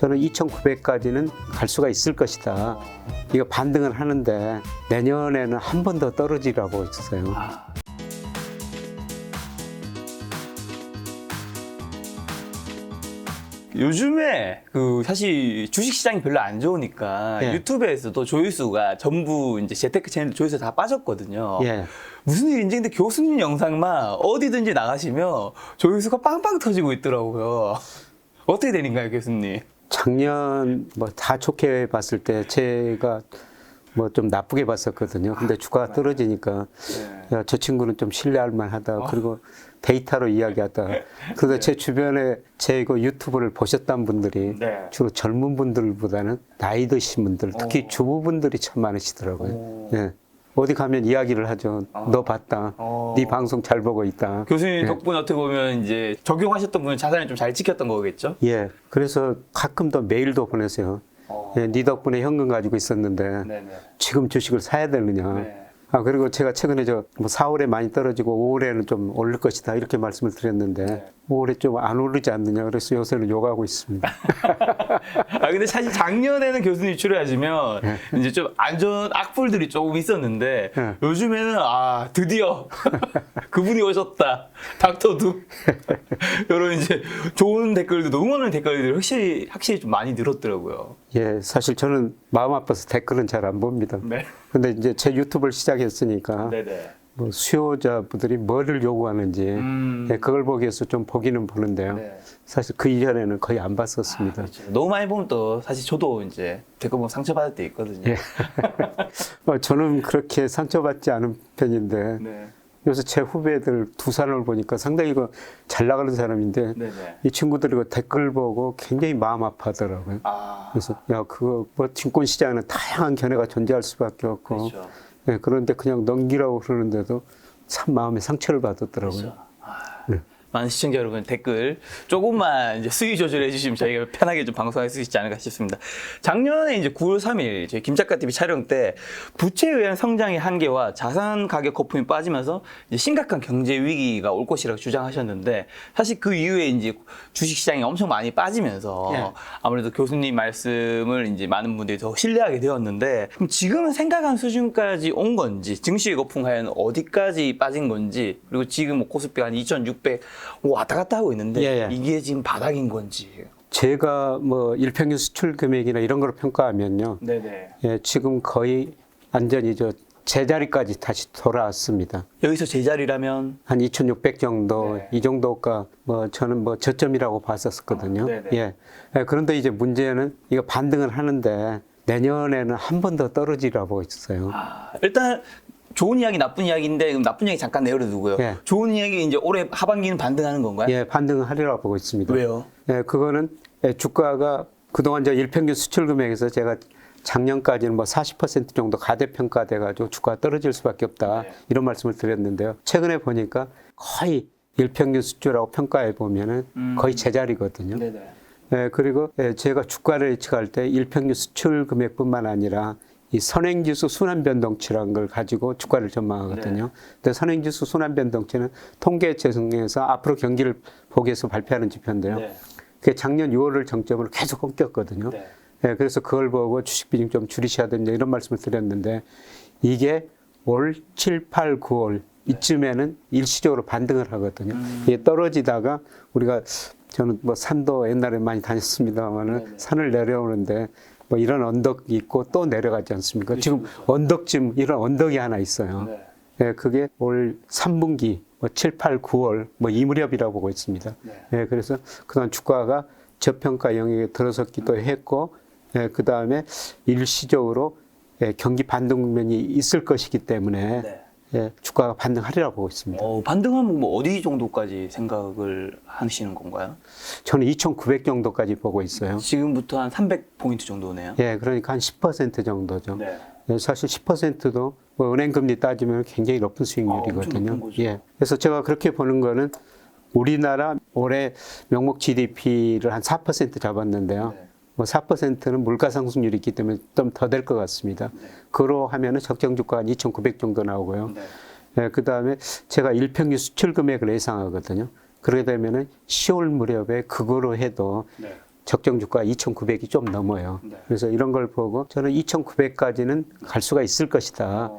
저는 2,900까지는 갈 수가 있을 것이다. 이거 반등을 하는데 내년에는 한 번 더 떨어지라고 했어요. 요즘에 사실 주식 시장이 별로 안 좋으니까 예. 유튜브에서도 조회수가 전부 이제 재테크 채널 조회수 다 빠졌거든요. 예. 무슨 일인지 근데 교수님 영상만 어디든지 나가시면 조회수가 빵빵 터지고 있더라고요. 어떻게 되는가요, 교수님? 작년 뭐 다 좋게 봤을 때 제가 뭐 좀 나쁘게 봤었거든요. 근데 주가가 떨어지니까 야, 저 친구는 좀 신뢰할 만하다. 그리고 데이터로 이야기하다. 그래서 제 주변에 제 이거 유튜브를 보셨던 분들이 네. 주로 젊은 분들보다는 나이 드신 분들, 특히 주부분들이 참 많으시더라고요. 예. 어디 가면 이야기를 하죠. 너 봤다. 네 방송 잘 보고 있다. 교수님 예. 덕분에 어떻게 보면 이제 적용하셨던 분은 자산을 좀 잘 지켰던 거겠죠? 예. 그래서 가끔 더 메일도 보내세요. 예, 네 덕분에 현금 가지고 있었는데 네네. 지금 주식을 사야 되느냐. 네. 그리고 제가 최근에 뭐 4월에 많이 떨어지고 5월에는 좀 오를 것이다 이렇게 말씀을 드렸는데 5월에 좀 안 오르지 않느냐. 그래서 요새는 욕하고 있습니다. 근데 사실 작년에는 교수님 출연하시면 이제 좀 안 좋은 악플들이 조금 있었는데 네. 요즘에는 드디어 그분이 오셨다. 닥터두. 이런 이제 좋은 댓글도 응원하는 댓글들이 확실히 좀 많이 늘었더라고요. 예, 사실 저는 마음 아파서 댓글은 잘 안 봅니다. 네. 근데 이제 제 유튜브를 시작했으니까 네네. 뭐 수요자분들이 뭐를 요구하는지 예, 그걸 보기 위해서 좀 보기는 보는데요. 네. 사실 그 이전에는 거의 안 봤었습니다. 너무 많이 보면 또 사실 저도 이제 댓글 보면 상처받을 때 있거든요. 예. 저는 그렇게 상처받지 않은 편인데 네. 요새 제 후배들 두 사람을 보니까 상당히 잘 나가는 사람인데 네네. 이 친구들이 댓글 보고 굉장히 마음 아파하더라고요. 그래서 야 그거 뭐 증권 시장에는 다양한 견해가 존재할 수밖에 없고 그렇죠. 예, 그런데 그냥 넘기라고 그러는데도 참 마음에 상처를 받았더라고요. 그렇죠. 많은 시청자 여러분 댓글 조금만 이제 수위 조절해 주시면 저희가 편하게 좀 방송할 수 있지 않을까 싶습니다. 작년에 이제 9월 3일 저희 김작가 TV 촬영 때 부채에 의한 성장의 한계와 자산 가격 거품이 빠지면서 이제 심각한 경제 위기가 올 것이라고 주장하셨는데 사실 그 이후에 이제 주식 시장이 엄청 많이 빠지면서 예. 아무래도 교수님 말씀을 이제 많은 분들이 더 신뢰하게 되었는데 그럼 지금은 생각한 수준까지 온 건지 증시 거품 하여는 어디까지 빠진 건지 그리고 지금 뭐 코스피가 한 2,600 왔다 갔다 하고 있는데 예, 예. 이게 지금 바닥인 건지. 제가 뭐 일평균 수출 금액이나 이런 걸 평가하면요, 네네. 예, 지금 거의 완전히 제자리까지 다시 돌아왔습니다. 여기서 제자리라면 한 2,600 정도, 네. 이 정도가 저는 저점이라고 봤었거든요. 네네. 예. 예, 그런데 이제 문제는 이거 반등을 하는데 내년에는 한 번 더 떨어지라고 했어요. 일단 좋은 이야기, 나쁜 이야기인데 그럼 나쁜 이야기 잠깐 내버려두고요. 예. 좋은 이야기 이제 올해 하반기는 반등하는 건가요? 예, 반등을 하리라고 보고 있습니다. 왜요? 예, 그거는 주가가 그동안 일평균 수출 금액에서 제가 작년까지는 뭐 40% 정도 가대평가돼 가지고 주가가 떨어질 수밖에 없다. 네. 이런 말씀을 드렸는데요. 최근에 보니까 거의 일평균 수출하고 평가해 보면은 거의 제자리거든요. 네네. 예, 그리고 제가 주가를 예측할 때 일평균 수출 금액뿐만 아니라 이 선행지수 순환변동치라는 걸 가지고 주가를 전망하거든요. 네. 근데 선행지수 순환변동치는 통계재정에서 앞으로 경기를 보기 위해서 발표하는 지표인데요. 네. 그게 작년 6월을 정점으로 계속 꺾였거든요. 네. 예, 그래서 그걸 보고 주식 비중 좀 줄이셔야 된다 이런 말씀을 드렸는데 이게 올 7, 8, 9월 이쯤에는 일시적으로 반등을 하거든요. 이게 떨어지다가 우리가 저는 뭐 산도 옛날에 많이 다녔습니다만은 네네. 산을 내려오는데 뭐 이런 언덕이 있고 또 내려가지 않습니까? 지금 언덕쯤 이런 언덕이 하나 있어요. 네. 예, 그게 올 3분기 뭐 7, 8, 9월 뭐 이 무렵이라고 보고 있습니다. 네. 예, 그래서 그동안 주가가 저평가 영역에 들어섰기도 했고 그 다음에 일시적으로 경기 반등 국면이 있을 것이기 때문에 네. 주가가 반등하리라고 보고 있습니다. 반등하면 뭐 어디 정도까지 생각을 하시는 건가요? 저는 2,900 정도까지 보고 있어요. 지금부터 한 300포인트 정도네요. 예, 그러니까 한 10% 정도죠. 네. 사실 10%도 뭐 은행금리 따지면 굉장히 높은 수익률이거든요. 엄청 높은 거죠. 예, 그래서 제가 그렇게 보는 거는 우리나라 올해 명목 GDP를 한 4% 잡았는데요. 네. 뭐 4%는 물가 상승률이 있기 때문에 좀 더 될 것 같습니다. 그로 하면은 적정 주가가 한 2,900 정도 나오고요. 네. 그 다음에 제가 일평균 수출 금액을 예상하거든요. 그러게 되면은 10월 무렵에 그거로 해도 네. 적정 주가 2,900이 좀 넘어요. 네. 그래서 이런 걸 보고 저는 2,900까지는 갈 수가 있을 것이다.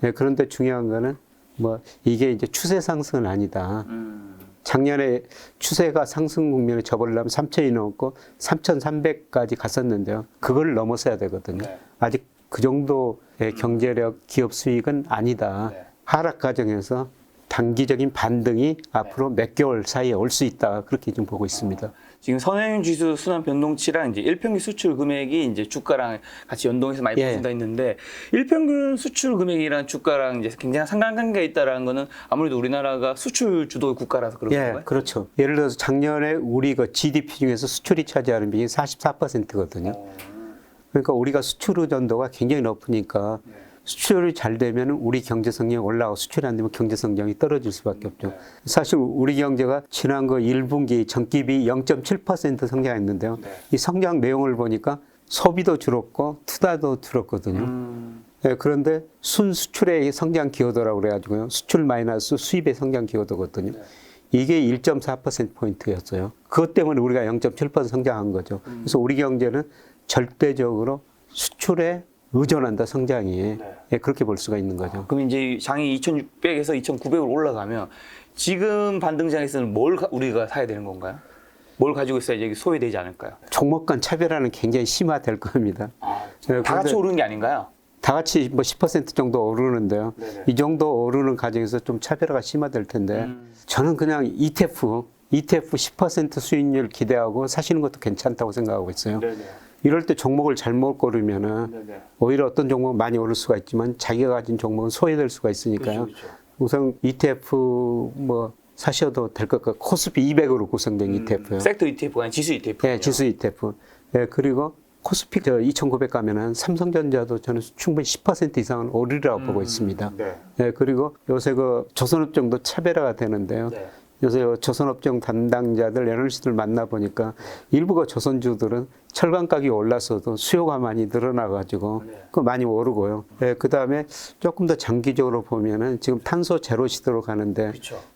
예, 그런데 중요한 거는 뭐 이게 이제 추세 상승은 아니다. 작년에 추세가 상승 국면에 접으려면 3,000이 넘고 3,300까지 갔었는데요. 그걸 넘어서야 되거든요. 네. 아직 그 정도의 경제력, 기업 수익은 아니다. 네. 하락 과정에서 단기적인 반등이 앞으로 몇 개월 사이에 올 수 있다. 그렇게 좀 보고 있습니다. 지금 선행윤 지수 순환 변동치랑 이제 일평균 수출 금액이 이제 주가랑 같이 연동해서 많이 예. 보신다 했는데 일평균 수출 금액이랑 주가랑 이제 굉장히 상관관계가 있다라는 거는 아무래도 우리나라가 수출 주도 국가라서 그런 예, 건가요? 그렇죠. 예를 들어서 작년에 우리 그 GDP 중에서 수출이 차지하는 비중이 44%거든요. 그러니까 우리가 수출 의존도가 굉장히 높으니까 수출이 잘 되면 우리 경제 성장이 올라가고 수출이 안 되면 경제 성장이 떨어질 수밖에 없죠. 사실 우리 경제가 지난 그 1분기 전기비 0.7% 성장했는데요. 이 성장 내용을 보니까 소비도 줄었고 투자도 줄었거든요. 네, 그런데 순수출의 성장 기여도라고 그래가지고요. 수출 마이너스 수입의 성장 기여도거든요. 이게 1.4%포인트였어요. 그것 때문에 우리가 0.7% 성장한 거죠. 그래서 우리 경제는 절대적으로 수출에 의존한다, 성장이. 예, 그렇게 볼 수가 있는 거죠. 그럼 이제 장이 2,600에서 2,900으로 올라가면 지금 반등장에서는 우리가 사야 되는 건가요? 뭘 가지고 있어야 이제 소외되지 않을까요? 종목 간 차별화는 굉장히 심화될 겁니다. 예, 다 같이 그런데 오르는 게 아닌가요? 다 같이 뭐 10% 정도 오르는데요. 네네. 이 정도 오르는 과정에서 좀 차별화가 심화될 텐데 저는 그냥 ETF 10% 수익률 기대하고 사시는 것도 괜찮다고 생각하고 있어요. 이럴 때 종목을 잘못 고르면은 오히려 어떤 종목은 많이 오를 수가 있지만 자기가 가진 종목은 소외될 수가 있으니까요. 우선 ETF 뭐 사셔도 될 것 같고 코스피 200으로 구성된 ETF요. 섹터 ETF가 아니라 지수 ETF. 네, 지수 ETF. 네, 그리고 코스피 2,900 가면은 삼성전자도 저는 충분히 10% 이상은 오르리라고 보고 있습니다. 네, 그리고 요새 그 조선업종도 차별화가 되는데요. 요새 조선업종 담당자들, 애널리스트들 만나보니까 일부가 조선주들은 철강 가격이 올라서도 수요가 많이 늘어나가지고 그 많이 오르고요. 네, 그 다음에 조금 더 장기적으로 보면은 지금 탄소 제로 시대로 가는데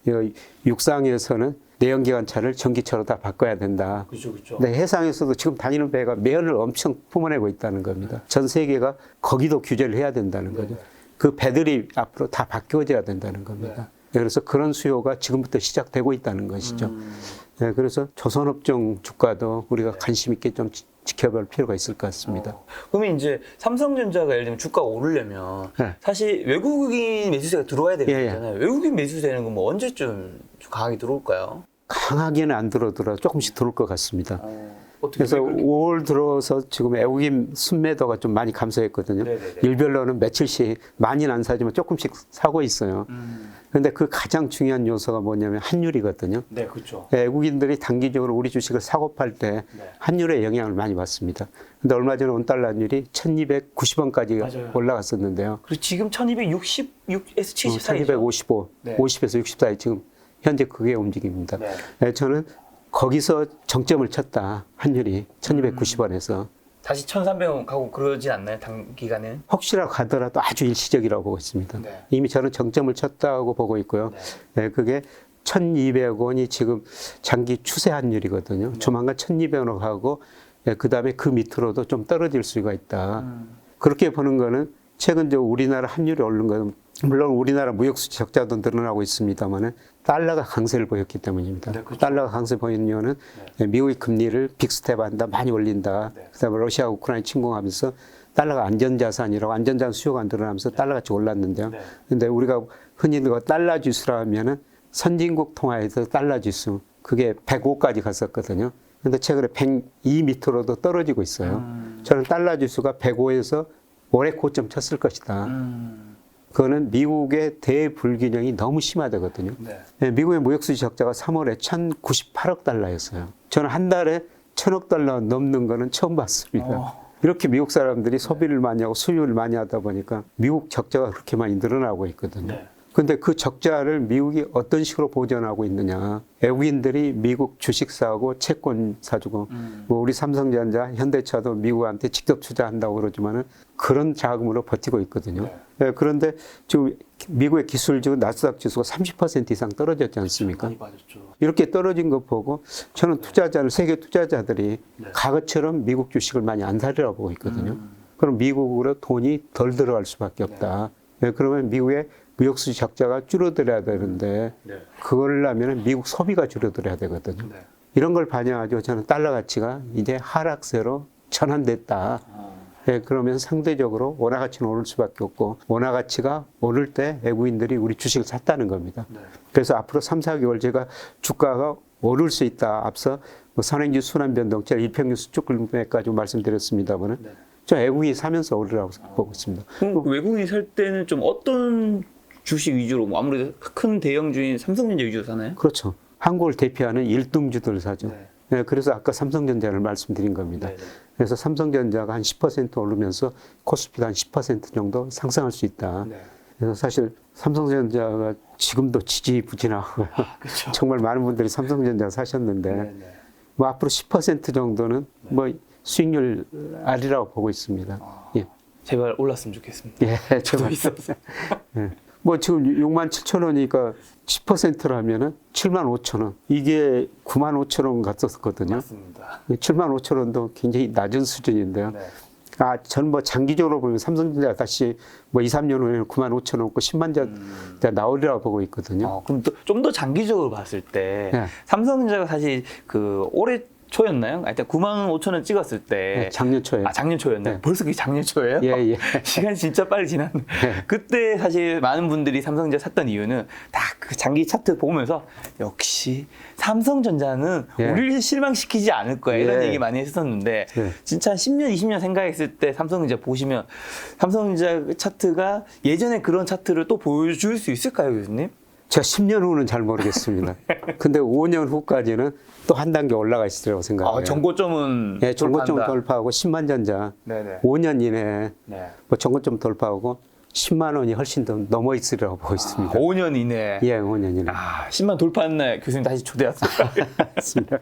이 육상에서는 내연기관차를 전기차로 다 바꿔야 된다. 근데 해상에서도 지금 다니는 배가 매연을 엄청 뿜어내고 있다는 겁니다. 전 세계가 거기도 규제를 해야 된다는 거죠. 그 배들이 앞으로 다 바뀌어져야 된다는 겁니다. 그래서 그런 수요가 지금부터 시작되고 있다는 것이죠. 네, 그래서 조선업종 주가도 우리가 관심 있게 좀 지켜볼 필요가 있을 것 같습니다. 그러면 이제 삼성전자가 예를 들면 주가가 오르려면 네. 사실 외국인 매수세가 들어와야 되는 예, 예. 거잖아요. 외국인 매수세는 뭐 언제쯤 강하게 들어올까요? 강하게는 안 들어들어 조금씩 들어올 것 같습니다. 어떻게 그래서 5월 들어서 지금 외국인 순매도가 좀 많이 감소했거든요. 네네네. 일별로는 며칠씩 많이는 안 사지만 조금씩 사고 있어요. 그런데 그 가장 중요한 요소가 뭐냐면 환율이거든요. 네, 그렇죠. 외국인들이 단기적으로 우리 주식을 사고 팔 때 환율의 영향을 많이 받습니다. 근데 얼마 전에 원달러 환율이 1,290원까지 맞아요. 올라갔었는데요. 그리고 지금 1266에서 70 사이죠. 1,255, 네. 50에서 60 사이 지금 현재 그게 움직입니다. 네. 네, 저는 거기서 정점을 쳤다. 환율이 1,290원에서. 다시 1,300원 가고 그러진 않나요? 단기간에? 혹시라도 가더라도 아주 일시적이라고 보고 있습니다. 네. 이미 저는 정점을 쳤다고 보고 있고요. 네, 그게 1,200원이 지금 장기 추세 환율이거든요. 조만간 1,200원으로 가고 그 다음에 그 밑으로도 좀 떨어질 수가 있다. 그렇게 보는 거는 최근 우리나라 환율이 오른 거는 물론 우리나라 무역수지 적자도 늘어나고 있습니다만 달러가 강세를 보였기 때문입니다. 네, 그렇죠. 달러가 강세 보이는 이유는 미국이 금리를 빅스텝한다, 많이 올린다. 그다음에 러시아 우크라이나 침공하면서 달러가 안전자산이라고 안전자산 수요가 늘어나면서 달러가 같이 올랐는데요. 그런데 우리가 흔히 그 달러 지수라 하면은 선진국 통화에서 달러 지수 그게 105까지 갔었거든요. 그런데 최근에 102 밑으로도 떨어지고 있어요. 저는 달러 지수가 105에서 올해 고점 쳤을 것이다. 그거는 미국의 대불균형이 너무 심하다거든요. 네, 미국의 무역수지 적자가 3월에 1,098억 달러였어요. 저는 한 달에 1,000억 달러 넘는 거는 처음 봤습니다. 이렇게 미국 사람들이 소비를 많이 하고 수입을 많이 하다 보니까 미국 적자가 그렇게 많이 늘어나고 있거든요. 근데 그 적자를 미국이 어떤 식으로 보전하고 있느냐. 외국인들이 미국 주식 사고 채권 사주고 뭐 우리 삼성전자, 현대차도 미국한테 직접 투자한다고 그러지만은 그런 자금으로 버티고 있거든요. 네, 그런데 지금 미국의 기술주 나스닥 지수가 30% 이상 떨어졌지 않습니까? 많이 빠졌죠. 이렇게 떨어진 거 보고 저는 투자자를 세계 투자자들이 과거처럼 미국 주식을 많이 안 사리라고 보고 있거든요. 그럼 미국으로 돈이 덜 들어갈 수밖에 없다. 네, 그러면 미국의 무역수지 적자가 줄어들어야 되는데 그걸 하면 미국 소비가 줄어들어야 되거든요. 이런 걸 반영하죠. 저는 달러 가치가 이제 하락세로 전환됐다. 네, 그러면 상대적으로 원화 가치는 오를 수밖에 없고 원화 가치가 오를 때 외국인들이 우리 주식을 샀다는 겁니다. 그래서 앞으로 3, 4개월 제가 주가가 오를 수 있다. 앞서 뭐 선행지 순환 변동치 일평균 수축 금액까지 말씀드렸습니다만은 저 외국인이 사면서 오르라고 보고 있습니다. 그럼 외국인이 살 때는 좀 어떤 주식 위주로 뭐 아무래도 큰 대형주인 삼성전자 위주로 사나요? 그렇죠. 한국을 대표하는 1등주들 사죠. 네, 그래서 아까 삼성전자를 말씀드린 겁니다. 그래서 삼성전자가 한 10% 오르면서 코스피가 한 10% 정도 상승할 수 있다. 그래서 사실 삼성전자가 지금도 지지부진하고요. 그렇죠. 정말 많은 분들이 삼성전자 사셨는데 뭐 앞으로 10% 정도는 뭐 수익률 아리라고 보고 있습니다. 예. 제발 올랐으면 좋겠습니다. 예, 저도 있었어요. 예. 뭐 지금 6만 7천 원이니까 10%라면은 7만 5천 원. 이게 9만 5천 원 갔었거든요. 맞습니다. 7만 5천 원도 굉장히 낮은 수준인데요. 저는 뭐 장기적으로 보면 삼성전자 다시 뭐 2, 3년 후에는 9만 5천 원, 10만 자 나오리라고 보고 있거든요. 그럼 좀 더 장기적으로 봤을 때 삼성전자가 사실 그 올해 초였나요? 하여튼 9만 5천 원 찍었을 때 네, 작년 초에. 작년 초였나요? 벌써 그게 작년 초예요? 예. 시간이 진짜 빨리 지났네. 그때 사실 많은 분들이 삼성전자 샀던 이유는 다 그 장기 차트 보면서 역시 삼성전자는 우리를 실망시키지 않을 거야 이런 얘기 많이 했었는데 진짜 한 10년, 20년 생각했을 때 삼성전자 보시면 삼성전자 차트가 예전에 그런 차트를 또 보여줄 수 있을까요, 교수님? 제가 10년 후는 잘 모르겠습니다. 근데 5년 후까지는 또 한 단계 올라가 있으리라고 생각해요. 정고점은 예, 정고점 돌파하고 10만 전자 5년 이내에 뭐 정고점 돌파하고 10만 원이 훨씬 더 넘어 있으리라고 보고 있습니다. 5년 이내. 예, 5년 이내. 10만 돌파한 날 교수님 다시 초대하세요. 맞습니다.